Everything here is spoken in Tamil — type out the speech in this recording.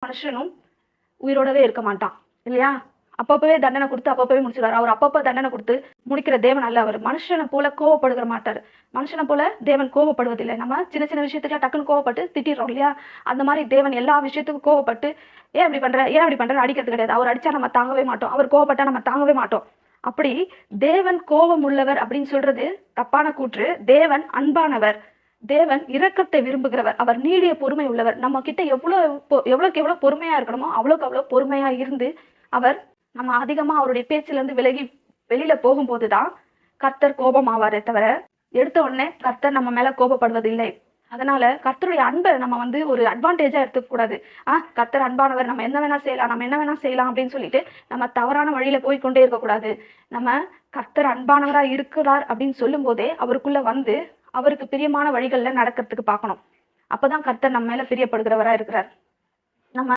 மனுஷனும் உயிரோடவே இருக்க மாட்டான் இல்லையா? அப்பப்பவே தண்டனை கொடுத்து அப்பப்பவே முடிச்சிருவாரு. அவர் அப்பப்ப தண்டனை கொடுத்து முடிக்கிற தேவன் அல்ல. அவர் மனுஷனை போல கோவப்படுகிற மாட்டாரு. மனுஷனை போல தேவன் கோவப்படுவதில்லை. நம்ம சின்ன சின்ன விஷயத்துக்குலாம் டக்குன்னு கோவப்பட்டு திட்டிடுறோம் இல்லையா? அந்த மாதிரி தேவன் எல்லா விஷயத்துக்கும் கோவப்பட்டு ஏன் அப்படி பண்ற, ஏன் அப்படி பண்ற அடிக்கிறது கிடையாது. அவர் அடிச்சா நம்ம தாங்கவே மாட்டோம். அவர் கோவப்பட்டா நம்ம தாங்கவே மாட்டோம். அப்படி தேவன் கோபம் உள்ளவர் அப்படின்னு சொல்றது தப்பான கூற்று. தேவன் அன்பானவர். தேவன் இரக்கத்தை விரும்புகிறவர். அவர் நீடிய பொறுமை உள்ளவர். நம்ம கிட்ட எவ்வளவுக்கு எவ்வளவு பொறுமையா இருக்கணுமோ அவ்வளவுக்கு அவ்வளவு பொறுமையா இருந்து அவர் நம்ம அதிகமா அவருடைய பேச்சுல இருந்து விலகி வெளியில போகும்போதுதான் கர்த்தர் கோபம் ஆவாரே தவிர எடுத்த உடனே கர்த்தர் நம்ம மேல கோபப்படுவதில்லை. அதனால கர்த்தருடைய அன்பை நம்ம ஒரு அட்வான்டேஜா எடுத்துக்க கூடாது. கர்த்தர் அன்பானவர், நம்ம என்ன வேணா செய்யலாம் அப்படின்னு சொல்லிட்டு நம்ம தவறான வழியில போய்கொண்டே இருக்கக்கூடாது. நம்ம கர்த்தர் அன்பானவரா இருக்கிறார் அப்படின்னு சொல்லும் போதே அவருக்குள்ள அவருக்கு பிரியமான வழிகள்ல நடக்கிறதுக்கு பார்க்கணும். அப்பதான் கர்த்தர் நம்ம மேல பிரியப்படுகிறவரா இருக்கிறார்.